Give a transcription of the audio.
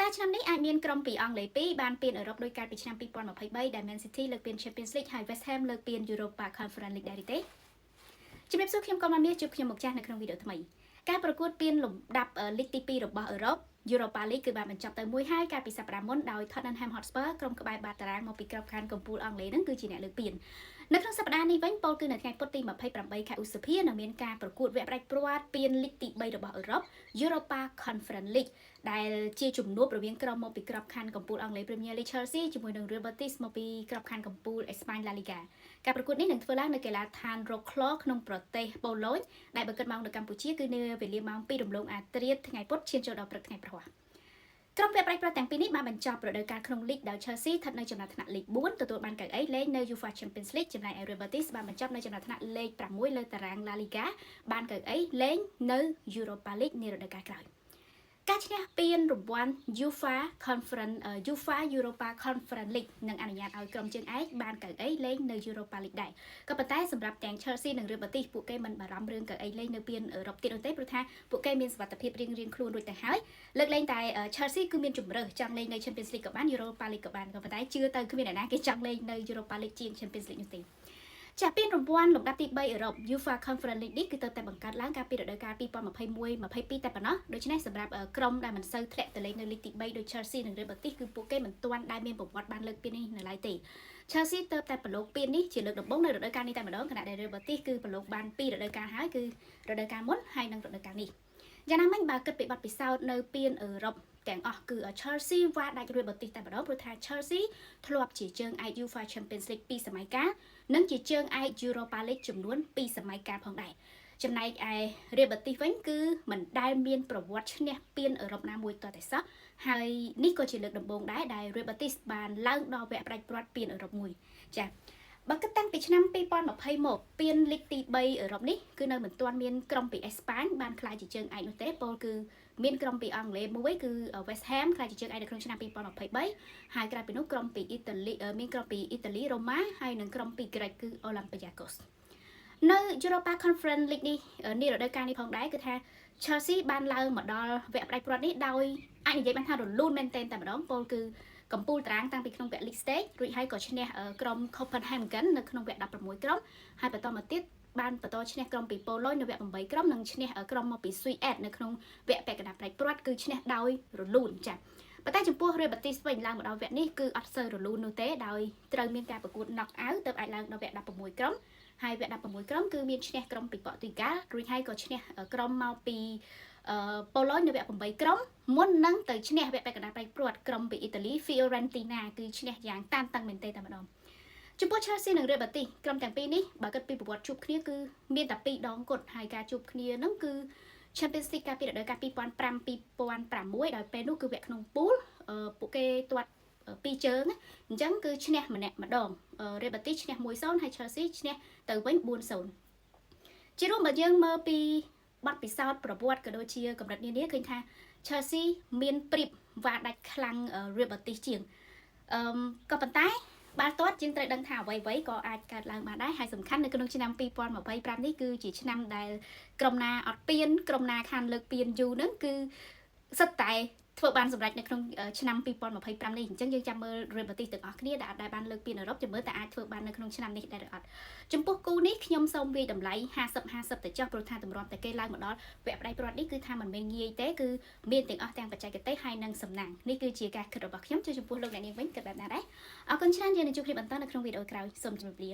តែឆ្នាំនេះអាចមានក្រុមពីអង់គ្លេស2បានពានអឺរ៉ុបដោយការពីឆ្នាំ2023ដែល Man City លើកពាន Champions League ហើយ West Ham លើកពាន Europa Conference League ដែរទេជំរាបសួរខ្ញុំក៏មកនេះជួបខ្ញុំមកចាស់នៅក្នុងវីដេអូថ្មីការប្រកួតពានលំដាប់លីកទី2របស់អឺរ៉ុប Europa League គឺបានបញ្ចប់ទៅមួយហើយកាលពីសប្តាហ៍មុនដោយ Tottenham Hotspur ក្រុមក្បែរបាតតារាងមកពីក្របខ័ណ្ឌកំពូលអង់គ្លេសនឹងគឺជាអ្នកលើកពាននៅក្នុងសប្តាហ៍នេះវិញពលគឺនៅថ្ងៃពុធទី28ខែឧសភានឹងមានការប្រកួតវគ្គផ្ដាច់ព្រាត់ពានលីកទី3របស់អឺរ៉ុប Europa Conference League ដែលជាជំនួបរវាងក្រុមមកពីក្របខ័ណ្ឌកំពូលអង់គ្លេស Premier League Chelsea ជាមួយនឹង Real Betis មកពីក្របខ័ណ្ឌកំពូល Spain La Liga ការប្រកួតនេះនឹងធ្វើឡើងនៅកីឡាដ្ឋាន Rockclaw ក្នុងប្រទេសប៉ូឡូញដែលបើកមកនៅកម្ពុជាគឺនៅវេលាម៉ោង 2 រំលងអាធ្រាត្រថ្ងៃពុធឈានចូលដល់ព្រឹកថ្ងៃព្រហស្បតិ៍ក្រុមវគ្គផ្ដាច់ព្រាត់ទាំងពីរនេះបានបញ្ចប់រដូវកាលក្នុងលីកដោយ Chelsea ស្ថិតនៅចំណាត់ថ្នាក់លីក4ទទួលបានកៅអីលេងនៅ UEFA Champions League ចំណែកឯ Real Betis បានបញ្ចប់នៅចំណាត់ថ្នាក់លេខ6លើតារាង La Liga បានកៅអីលេងនៅ Europa League នារដូវកាលក្រោយការឈ្នះពានរង្វាន់ UEFA Europa Conference League នឹងអនុញ្ញាតឲ្យក្រុមជើងឯកបានកៅអីលេងនៅ Europa League ដែរក៏ប៉ុន្តែសម្រាប់ទាំង Chelsea និង Real Betis ពួកគេមិនបារម្ភរឿងកៅអីលេងនៅពានអឺរ៉ុបទៀតនោះទេព្រោះថាពួកគេមានសុវត្ថិភាពរៀងៗខ្លួនរួចទៅហើយលើកលែងតែ Chelsea គឺមានជំរើសចង់លេងនៅ Champions League ក៏បាន Europa League ក៏បានក៏ប៉ុន្តែជឿទៅគ្មានអ្នកណាគេចង់លេងនៅ Europa League ជាង Champions League នោះទេចាពានរង្វាន់លំដាប់ទី3អឺរ៉ុប UEFA Conference League នេះគឺទៅតែបង្កើតឡើងកាលពីរដូវកាល2021-22តែប៉ុណ្ណោះដូច្នេះសម្រាប់ក្រុមដែលមិនសូវធ្លាក់ទៅលេងនៅលីកទី3ដូច Chelsea និង Real Betis គឺពួកគេមិនទាន់ដែលមានប្រវត្តិបានលើកពាននេះនៅឡើយទេ Chelsea ទៅតែប្រឡូកពាននេះជាលើកដំបូងនៅរដូវកាលនេះតែម្ដងខណៈដែល Real Betis គឺប្រឡូកបាន2រដូវកាលហើយគឺរដូវកាលមុនហើយនិងរដូវកាលនេះយ៉ាងណាមិញបើគិតពីបទពិសោធន៍នៅពានអឺរ៉ុបទាំងអស់គឺ Chelsea វ៉ាដាច់ Real Betis តែម្ដងព្រោះថា Chelsea ធ្លាប់ជាជើងឯក UEFA Champions League 2សម័យកាលនិងជាជើងឯក Europa League ចំនួន2សម័យកាលផងដែរចំណែកឯ Real Betis វិញគឺមិនដែលមានប្រវត្តិឈ្នះពានអឺរ៉ុបណាមួយតតែសោះហើយនេះក៏ជាលើកដំបូងដែរដែល Real Betis បានឡើងដល់វគ្គផ្ដាច់ព្រាត់ពានអឺរ៉ុបមួយចាបើគិតតាំងពីឆ្នាំ2020មកពានលីកទី3អឺរ៉ុបនេះគឺនៅមិនទាន់មានក្រុមពីអេស្ប៉ាញបានក្លាយជាជើងឯកនោះទេពលគឺមានក្រុមពីអង់គ្លេសមួយគឺ West Ham ក្លាយជាជើងឯកនៅក្នុងឆ្នាំ2023ហើយក្រៅពីនោះក្រុមពីអ៊ីតាលីមានក្រុមពីអ៊ីតាលី Roma ហើយនិងក្រុមពីក្រិចគឺ Olympiacos នៅ Europa Conference League នេះនារដូវកាលនេះផងដែរគឺថា Chelsea បានឡើងមកដល់វគ្គផ្ដាច់ព្រាត់នេះដោយអាចនិយាយបានថារលូនមែនទែនតែម្ដងពលគឺកំពូលតារាងតាំងពីក្នុងវគ្គ League Stage រួចហើយក៏ឈ្នះក្រុម Copenhagen នៅក្នុងវគ្គ16ក្រុមហើយបន្តមកទៀតបានបន្តឈ្នះក្រុមពីប៉ូឡូញនៅវគ្គ8ក្រុមនិងឈ្នះក្រុមមកពីស៊ុយអែតនៅក្នុងវគ្គពាក់កណ្ដាលផ្ដាច់ព្រាត់គឺឈ្នះដោយរលូនចា៎ប៉ុន្តែចំពោះ Real Betis វិញឡើងមកដល់វគ្គនេះគឺអត់សូវរលូននោះទេដោយត្រូវមានការប្រកួត knock out ទើបអាចឡើងដល់វគ្គ16ក្រុមហើយវគ្គ16ក្រុមគឺមានឈ្នះក្រុមពីប៉ូទុយហ្គាល់រួចហើយក៏ឈ្នះក្រុមមកពីប៉ូឡូញនៅវគ្គ8ក្រុមមុននឹងទៅឈ្នះវគ្គពាក់កណ្ដាលផ្ដាច់ព្រាត់ក្រុមពីអ៊ីតាលី Fiorentina គឺឈ្នះយ៉ាងតានតឹងមែនទេតែម្ដងចំពោះ Chelsea និង Real Betis ក្រុមទាំងពីរនេះបើគិតពីប្រវត្តិជួបគ្នាគឺមានតែ2ដងគត់ហើយការជួបគ្នាហ្នឹងគឺ Champions League កាលពីរដូវកាល2005-2006ដោយពេលនោះគឺវគ្គក្នុងពូលពួកគេទាត់2ជើងអញ្ចឹងគឺឈ្នះម្នាក់ម្ដង Real Betis ឈ្នះ 1-0 ហើយ Chelsea ឈ្នះទៅវិញ 4-0 ជារួមបើយើងមើលពីបទពិសោធន៍ប្រវត្តិក៏ដូចជាកម្រិតនានាឃើញថា Chelsea មានព្រៀបវ៉ាដាច់ខ្លាំង Real Betis ជាងក៏ប៉ុន្តែបាល់ទាត់យើងត្រូវដឹងថាអ្វីៗក៏អាចកើតឡើងបានដែរហើយសំខាន់នៅក្នុងឆ្នាំ2025នេះគឺជាឆ្នាំដែលក្រុមណាអត់ពានក្រុមណាខានលើកពានយូរហ្នឹងគឺសិតតែធ្វើបានសម្រេចនៅក្នុងឆ្នាំ2025នេះអញ្ចឹងយើងចាំមើល Real Betis ទាំងអស់គ្នាដែលបានលើកពានអឺរ៉ុបចាំមើលតើអាចធ្វើបាននៅក្នុងឆ្នាំនេះដែរឬអត់ចំពោះគូនេះខ្ញុំសូមវាយតម្លៃ50-50ទៅចុះព្រោះថាតម្រាំតែគេឡើងមកដល់វគ្គផ្ដាច់ព្រាត់នេះគឺថាមិនមែនងាយទេគឺមានទាំងអស់ទាំងបច្ចេកទេសហើយនិងសំណាងនេះគឺជាការគិតរបស់ខ្ញុំចំពោះលោកអ្នកនាងវិញគិតបែបណាដែរអរគុណច្រើនយើងនឹងជួបគ្នាបន្តនៅក្នុងវីដេអូក្រោយសូមជម្រាបលា